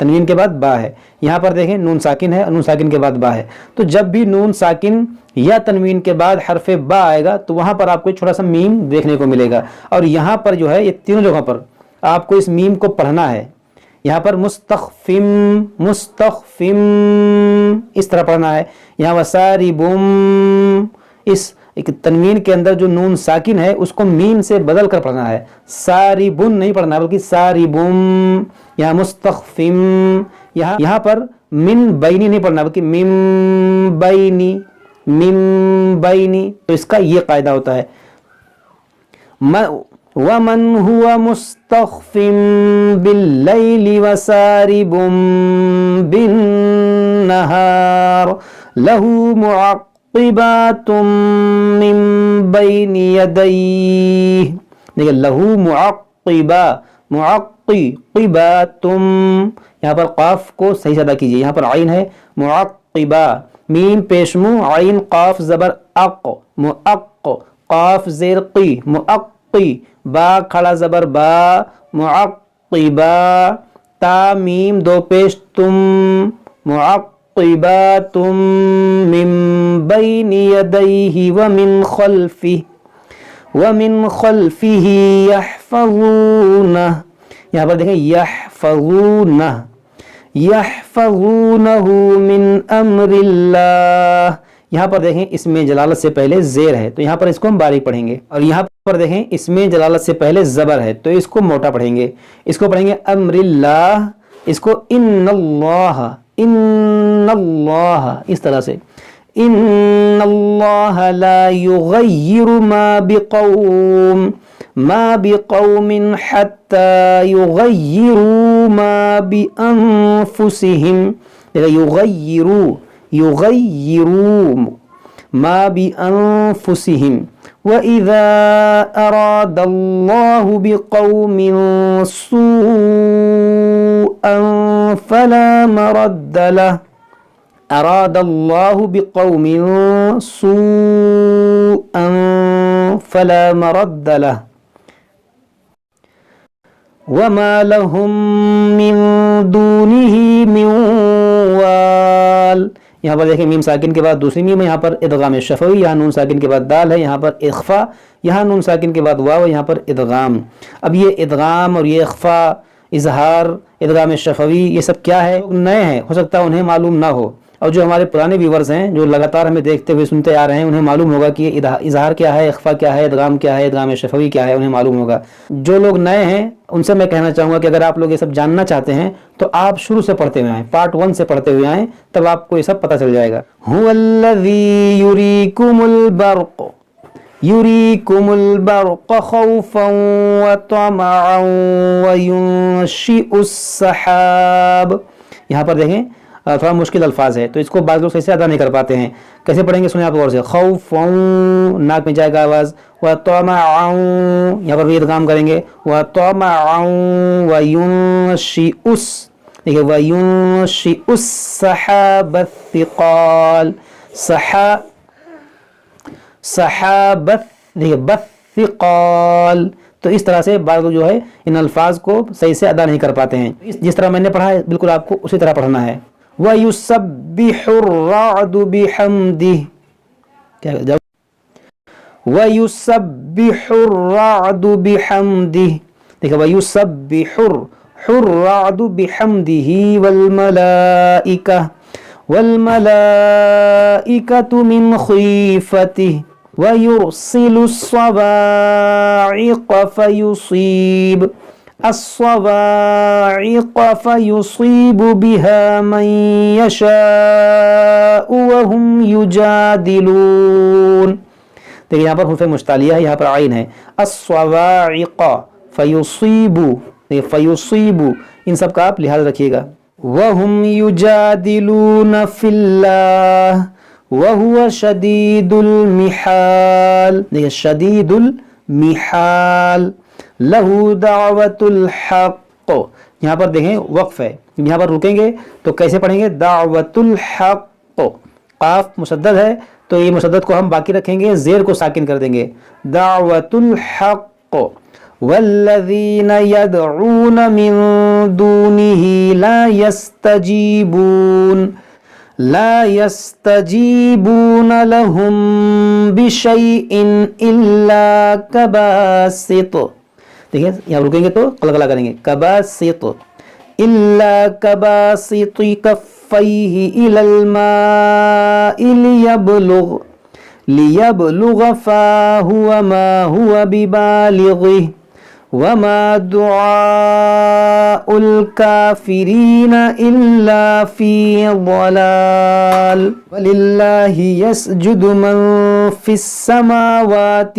تنوین کے بعد با ہے. یہاں پر دیکھیں نون ساکن ہے اور نون ساکن کے بعد با ہے. تو جب بھی نون ساکن یا تنوین کے بعد حرف با آئے گا تو وہاں پر آپ کو چھوٹا سا میم دیکھنے کو ملے گا. اور یہاں پر جو ہے یہ تینوں جگہوں پر آپ کو اس میم کو پڑھنا ہے. یہاں پر مستخفم مستخفم اس طرح پڑھنا ہے. یہاں وساربم اس تنوین کے اندر جو نون ساکن ہے اس کو میم سے بدل کر پڑھنا ہے. ساربن نہیں پڑھنا بلکہ ساربم. یہاں مستخفم. یہاں پر من بینی نہیں پڑھنا بلکہ مم بینی مم بینی. تو اس کا یہ قاعدہ ہوتا ہے. وَمَنْ هُوَ مُسْتَخْفٍ بِاللَّيْلِ وَسَارِبٌ بِالنَّهَارِ لَهُ مُعَقِّبَاتٌ مِّن بَيْنِ يَدَيْهِ. دیکھیں لَهُ مُعَقِّبَاتٌ. یہاں پر قاف کو صحیح سے ادا کیجئے. یہاں پر عین ہے معقبہ, میم پیشمو, عین قاف زبر اق, مؤق, قاف زیر قی, مؤقی, با کھڑا زبر با, معقبہ, تا میم دو پیش تم, معقباتم من بین یدیہ ومن خلفہ یحفظونہ. یہاں پر دیکھیں یحفظونہ, یحفظونہ من امر اللہ. یہاں پر دیکھیں اس میں جلالت سے پہلے زیر ہے تو یہاں پر اس کو ہم باریک پڑھیں گے. اور یہاں پر دیکھیں اس میں جلالت سے پہلے زبر ہے تو اس کو موٹا پڑھیں گے. اس کو پڑھیں گے امر اللہ, اس کو ان اللہ اس طرح سے. ان اللہ لا یغیر ما بقوم حتی یغیروا ما بانفسہم. یغیروا ما بانفسہم. وَإِذَا أَرَادَ اللَّهُ بِقَوْمٍ سُوءًا فَلَا مَرَدَّ لَهُ. أَرَادَ اللَّهُ بِقَوْمٍ سُوءًا فَلَا مَرَدَّ لَهُ وَمَا لَهُم مِّن دُونِهِ مِن وَالٍ. یہاں پر دیکھیں میم ساکن کے بعد دوسری میم ہے, یہاں پر ادغام شفوی, یہاں نون ساکن کے بعد دال ہے, یہاں پر اخفا, یہاں نون ساکن کے بعد واو, یہاں پر ادغام. اب یہ ادغام اور یہ اخفا, اظہار, ادغام شفوی یہ سب کیا ہے؟ نئے ہیں, ہو سکتا ہے انہیں معلوم نہ ہو, اور جو ہمارے پرانے ویورز ہیں جو لگاتار ہمیں دیکھتے ہوئے سنتے آ رہے ہیں انہیں معلوم ہوگا کہ اظہار کیا ہے, اخفا کیا ہے, ادغام کیا ہے, ادغام شفوی کیا ہے, انہیں معلوم ہوگا. جو لوگ نئے ہیں ان سے میں کہنا چاہوں گا کہ اگر آپ لوگ یہ سب جاننا چاہتے ہیں تو آپ شروع سے پڑھتے ہوئے آئیں, پارٹ 1 سے پڑھتے ہوئے آئیں, تب آپ کو یہ سب پتہ چل جائے گا. هو الذی یریکم البرق خوفا وطمعا وینشئ السحاب. یہاں پر دیکھیں تھوڑا مشکل الفاظ ہے تو اس کو بعض لوگ صحیح سے ادا نہیں کر پاتے ہیں. کیسے پڑھیں گے سنیں آپ غور سے. خوفا, ناک میں جائے گا آواز, وطمعا, یہاں پر بھی ادغام کریں گے, وطمعا وینشئ دیکھیں وینشئ السحاب الثقال. سحاب دیکھیں بالثقال. تو اس طرح سے بعض لوگ جو ہے ان الفاظ کو صحیح سے ادا نہیں کر پاتے ہیں. جس طرح میں نے پڑھا ہے بالکل آپ کو اسی طرح پڑھنا ہے. وَيُسَبِّحُ الرَّعْدُ بِحَمْدِهِ. وَيُسَبِّحُ الرَّعْدُ بِحَمْدِهِ. دیکھیں وَيُسَبِّحُ الرَّعْدُ بِحَمْدِهِ وَالْمَلَائِكَةُ مِنْ خِيفَتِهِ وَيُرْسِلُ الصَّوَاعِقَ فَيُصِيبُ بِهَا مَن يَشَاءُ وَهُمْ يُجَادِلُونَ. دیکھیں یہاں پر حرف مشتعلیہ ہے, یہاں پر عین ہے. الصواعق فیصیب, فیصیب, ان سب کا آپ لحاظ رکھیے گا. وَهُمْ يُجَادِلُونَ فِي اللَّهِ وَهُوَ شَدِيدُ الْمِحَالِ. دیکھیں شدید المحال. لَهُ دَعْوَةُ الْحَقِّ. یہاں پر دیکھیں وقف ہے, یہاں پر رکیں گے تو کیسے پڑھیں گے؟ دعوت الحق. قاف مشدد ہے تو یہ مشدد کو ہم باقی رکھیں گے, زیر کو ساکن کر دیں گے. دعوت الحق. والذین یدعون من دونه لا يستجيبون لهم بشيء إلا كباسط. دیکھیں یہاں رکیں گے تو قلقلہ کریں گے. كباسط إلا كباسط كفيه إلى الماء ليبلغ فاه وما هو ببالغه وما دعاء الكافرين إلا في ضلال. ولله يسجد من في السماوات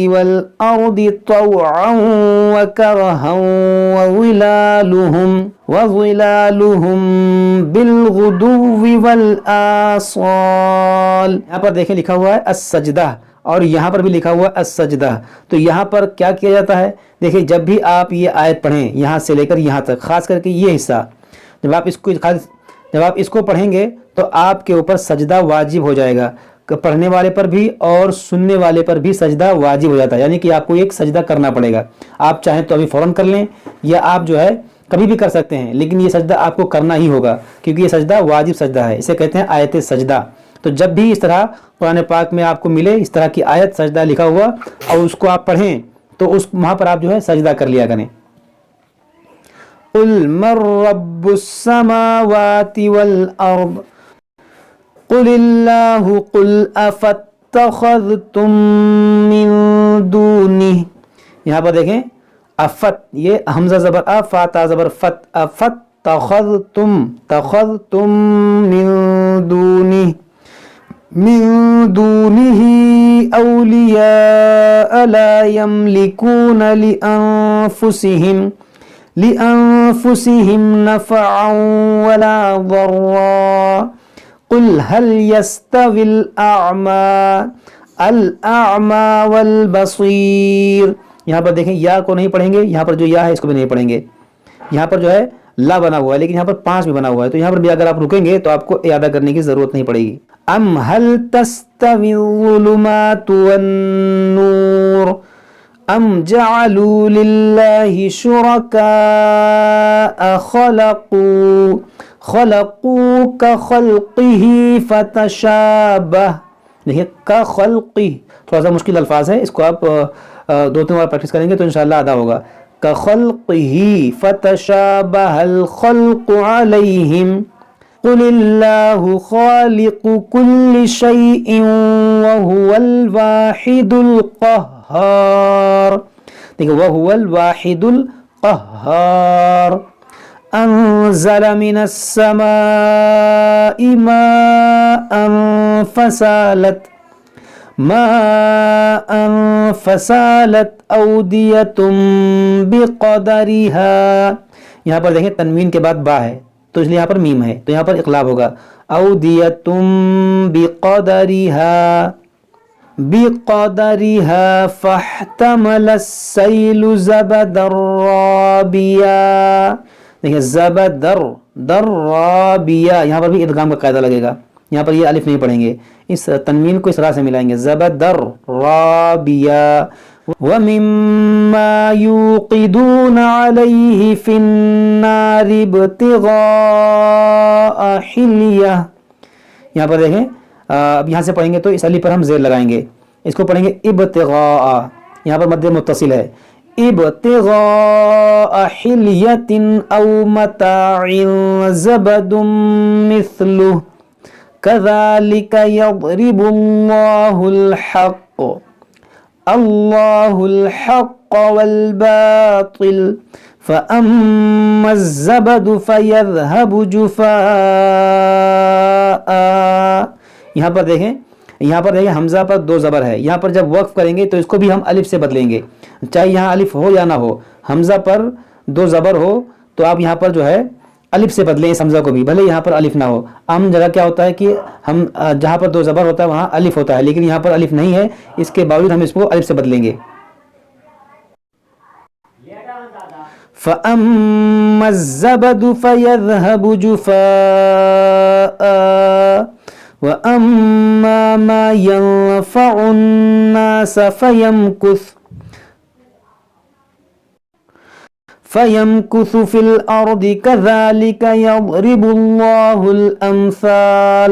والأرض طوعا وكرها وظلالهم بالغدو والآصال. یہاں پر دیکھیں لکھا ہوا ہے السجدہ اور یہاں پر بھی لکھا ہوا ہے السجدہ. تو یہاں پر کیا کیا جاتا ہے؟ دیکھیں جب بھی آپ یہ آیت پڑھیں یہاں سے لے کر یہاں تک، خاص کر کے یہ حصہ جب آپ اس کو پڑھیں گے تو آپ کے اوپر سجدہ واجب ہو جائے گا. پڑھنے والے پر بھی اور سننے والے پر بھی سجدہ واجب ہو جاتا ہے، یعنی کہ آپ کو ایک سجدہ کرنا پڑے گا. آپ چاہیں تو ابھی فوراً کر لیں یا آپ جو ہے کبھی بھی کر سکتے ہیں، لیکن یہ سجدہ آپ کو کرنا ہی ہوگا کیونکہ یہ سجدہ واجب سجدہ ہے. اسے کہتے ہیں آیت سجدہ. تو جب بھی اس طرح قرآن پاک میں آپ کو ملے اس طرح کی آیت سجدہ لکھا ہوا اور اس کو آپ پڑھیں تو وہاں پر آپ جو ہے سجدہ کر لیا کریں. قل من رب السماوات والارض قل اللہ قل افاتخذتم من دونه. یہاں پر دیکھیں افت، یہ حمزہ زبر فا تا زبر فت، افت تخذتم من دونه اولیاء لا يملكون لأنفسهم نفعا ولا ضرا. قل هل يستوي الأعمى والبصير. یہاں پر دیکھیں یا کو نہیں پڑھیں گے، یہاں پر جو یا ہے اس کو بھی نہیں پڑھیں گے. یہاں پر جو ہے لا بنا ہوا ہے لیکن یہاں پر 5 بھی بنا ہوا ہے، تو یہاں پر بھی اگر آپ رکیں گے تو آپ کو اعادہ کرنے کی ضرورت نہیں پڑے گی. ام هل تستوي الظلمات والنور ام جعلوا لله شركاء خلقوا كخلقه فتشابه. دیکھیے كخلقه تھوڑا سا مشکل الفاظ ہے، اس کو آپ 2-3 بار پریکٹس کریں گے تو انشاءاللہ ادا ہوگا. كخلقه فتشابه الخلق عليهم قل الله خالق كل شيء وهو الواحد القهار. دیکھیں وهو الواحد القهار. انزل من السماء ماء فسالت اودية بقدرها. یہاں پر دیکھیں تنوین کے بعد با ہے تو اس لیے یہاں پر میم ہے، تو یہاں پر اقلاب ہوگا. اودية بقدرها فاحتمل السيل زبدا رابيا. دیکھیں زبدر رابیا، یہاں پر بھی ادغام کا قاعدہ لگے گا. یہاں پر یہ الف نہیں پڑھیں گے، اس تنوین کو اس طرح سے ملائیں گے زبدر رابیا. وَمِمَّا يُوقِدُونَ عَلَيْهِ فِي النَّارِ ابْتِغَاءَ حِلْيَةٍ. یہاں پر دیکھیں اب یہاں سے پڑھیں گے تو اس علی پر ہم زیر لگائیں گے، اس کو پڑھیں گے ابتغاء، یہاں پر مد متصل ہے. ابتغاء حلیۃ او متاع زبد مثلہ كذلك يضرب الله الحق والباطل فأما الزبد فيذهب جفاء. یہاں پر دیکھیں حمزہ پر 2 زبر ہے، یہاں پر جب وقف کریں گے تو اس کو بھی ہم الف سے بدلیں گے، چاہے یہاں الف ہو یا نہ ہو. حمزہ پر 2 زبر ہو تو آپ یہاں پر جو ہے الف سے بدلیں اس حمزہ کو بھی، بھلے یہاں پر الف نہ ہو. عام جگہ کیا ہوتا ہے کہ ہم جہاں پر 2 زبر ہوتا ہے وہاں الف ہوتا ہے، لیکن یہاں پر الف نہیں ہے، اس کے باوجود ہم اس کو الف سے بدلیں گے. فَأَمَّا الزَّبَدُ فَيَذْهَبُ جُفَاءً وَأَمَّا مَا يَنفَعُ النَّاسَ فَيَمْكُثُ. فَيَمْكُثُ فِي الْأَرْضِ كَذَلِكَ يَضْرِبُ اللَّهُ الْأَمْثَالَ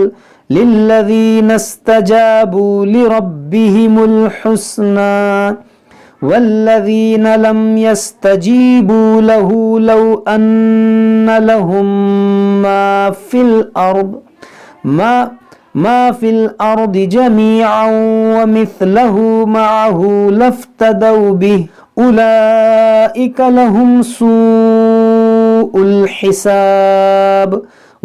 لِلَّذِينَ اسْتَجَابُوا لِرَبِّهِمُ الْحُسْنَى وَالَّذِينَ لَمْ يَسْتَجِيبُوا لَهُ لَوْ أَنَّ لَهُم مَّا فِي الْأَرْضِ جَمِيعًا وَمِثْلَهُ مَعَهُ لَافْتَدَوْا بِهِ أُولَئِكَ لَهُمْ سُوءُ الْحِسَابِ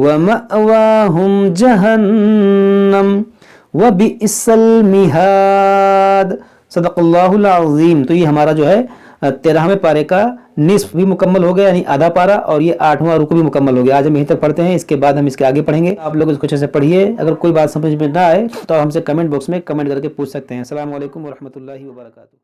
وَمَأْوَاهُمْ جَهَنَّمُ وَبِئْسَ الْمِهَادُ۔ صدق اللہ العظیم۔ تو یہ ہمارا جو ہے 13ویں پارے کا نصف بھی مکمل ہو گیا، یعنی آدھا پارا، اور یہ 8واں رکوع بھی مکمل ہو گیا۔ آج ہم یہیں تک پڑھتے ہیں، اس کے بعد ہم اس کے آگے پڑھیں گے۔ آپ لوگ اس کو اچھے سے پڑھیے، اگر کوئی بات سمجھ میں نہ آئے تو ہم سے کمنٹ باکس میں کمنٹ کر کے پوچھ سکتے ہیں۔ السلام علیکم ورحمۃ اللہ وبرکاتہ۔